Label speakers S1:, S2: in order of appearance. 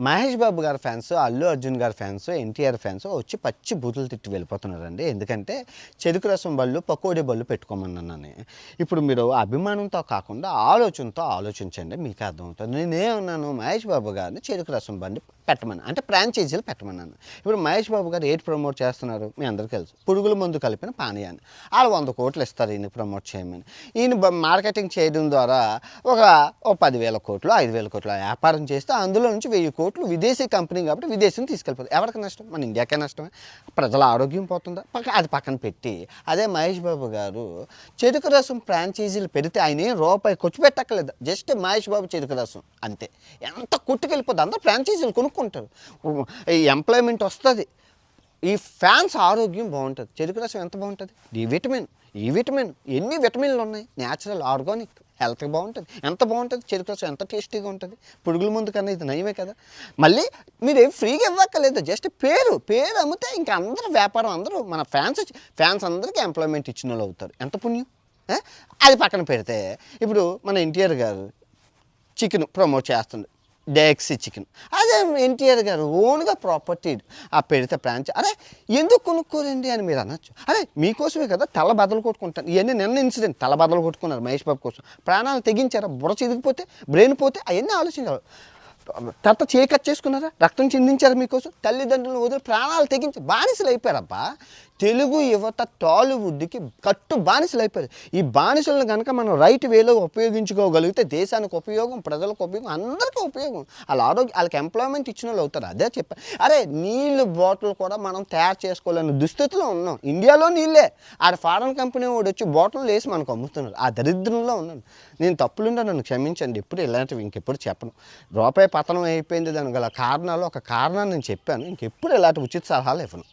S1: మహేష్ బాబు గారి ఫ్యాన్స్, అల్లు అర్జున్ గారి fans, NTR fans వచ్చి పచ్చి బూతులు తిట్టి వెళ్ళిపోతున్నారండి. ఎందుకంటే చెరుకు రసం బళ్ళు, పకోడీ బళ్ళు పెట్టుకోమన్నానని. ఇప్పుడు మీరు అభిమానంతో కాకుండా ఆలోచనతో ఆలోచించండి, మీకు అర్థమవుతుంది. నేనేమన్నాను, మహేష్ బాబు గారిని చెరుకు రసం బండి పెట్టమని, అంటే ఫ్రాంచైజీలు పెట్టమన్నాను. ఇప్పుడు మహేష్ బాబు గారు ఏది ప్రమోట్ చేస్తున్నారు మీ అందరికీ తెలుసు, పురుగుల మందు కలిపిన పానీయాన్ని. వాళ్ళు 100 కోట్లు ఇస్తారు ఈయన ప్రమోట్ చేయమని. ఈయన మార్కెటింగ్ చేయడం ద్వారా ఓ 10,000 కోట్లు, 5,000 కోట్లు వ్యాపారం చేస్తే అందులో నుంచి 1,000 కోట్లు విదేశీ కంపెనీ కాబట్టి విదేశం తీసుకెళ్ళిపోతుంది. ఎవరికి నష్టం? మన ఇండియాకే నష్టమే. ప్రజల ఆరోగ్యం పోతుందా? అది పక్కన పెట్టి అదే మహేష్ బాబు గారు చెరుకు రసం ఫ్రాంచైజీలు పెడితే ఆయన ఏం రూపాయి ఖర్చు పెట్టక్కర్లేదు. జస్ట్ మహేష్ బాబు చెరుకు రసం అంతే. ఎంత కొట్టుకెళ్ళిపోతుంది, అందరూ ఫ్రాంచైజీలు కొనుక్కుంటారు, ఈ ఎంప్లాయ్మెంట్ వస్తుంది, ఈ ఫ్యాన్స్ ఆరోగ్యం బాగుంటుంది. చెరుకు రసం ఎంత బాగుంటుంది? ఈ విటమిన్ ఎన్ని విటమిన్లు ఉన్నాయి, న్యాచురల్ ఆర్గానిక్, హెల్త్కి బాగుంటుంది. ఎంత బాగుంటుంది చెరుకు రసం, ఎంత టేస్టీగా ఉంటుంది. పురుగుల ముందు కన్నా ఇది నయమే కదా. మళ్ళీ మీరేం ఫ్రీగా ఇవ్వక్కర్లేదు, జస్ట్ పేరు అమ్మితే ఇంకా అందరూ వ్యాపారం, అందరూ మన ఫ్యాన్స్ అందరికీ ఎంప్లాయ్మెంట్ ఇచ్చిన వాళ్ళు అవుతారు. ఎంత పుణ్యం. అది పక్కన పెడితే ఇప్పుడు మన ఎన్టీఆర్ గారు చికెన్ ప్రమోట్ చేస్తుంది, డేక్సీ చికెన్. అదే ఎన్టీఆర్ గారు ఓన్గా ప్రాపర్టీ పెడితే ఫ్రాంచైజీ. అరే ఎందుకు కొనుక్కోరండి అని మీరు అనొచ్చు. అరే మీకోసమే కదా తల బద్దలు కొట్టుకుంటాను. ఇవన్నీ నిన్న ఇన్సిడెంట్, తల బద్దలు కొట్టుకున్నారు మహేష్ బాబు కోసం. ప్రాణాలు తెగించారా? బుర్ర చిదిగిపోతే, బ్రెయిన్ పోతే అవన్నీ ఆలోచించారు. తర్వాత చేయి కట్ చేసుకున్నారా? రక్తం చిందించారా మీకోసం? తల్లిదండ్రులను వదిలి ప్రాణాలు తెగించి బానిసలు అయిపోయారబ్బా. తెలుగు యువత టాలీవుడ్కి కట్టు బానిసలు అయిపోయారు. ఈ బానిసలను కనుక మనం రైట్ వేలో ఉపయోగించుకోగలిగితే దేశానికి ఉపయోగం, ప్రజలకు ఉపయోగం, అందరికీ ఉపయోగం. వాళ్ళకి ఎంప్లాయ్మెంట్ ఇచ్చిన వాళ్ళు అవుతారు. అదే చెప్పారు. అరే నీళ్ళు బాటిల్ కూడా మనం తయారు చేసుకోలేని దుస్థితిలో ఉన్నాం. ఇండియాలో నీళ్ళే ఫారెన్ కంపెనీ వాడు వచ్చి బాటిల్ వేసి మనకు అమ్ముతున్నారు. ఆ దరిద్రంలో ఉన్నాను నేను. తప్పులుండే నన్ను క్షమించండి, ఎప్పుడు ఇలాంటివి ఇంకెప్పుడు చెప్పను. రూపాయి పతనం అయిపోయింది, దాని గల కారణాలు ఒక కారణాన్ని నేను చెప్పాను. ఇంకెప్పుడు ఇలాంటి ఉచిత సలహాలు ఇవ్వను.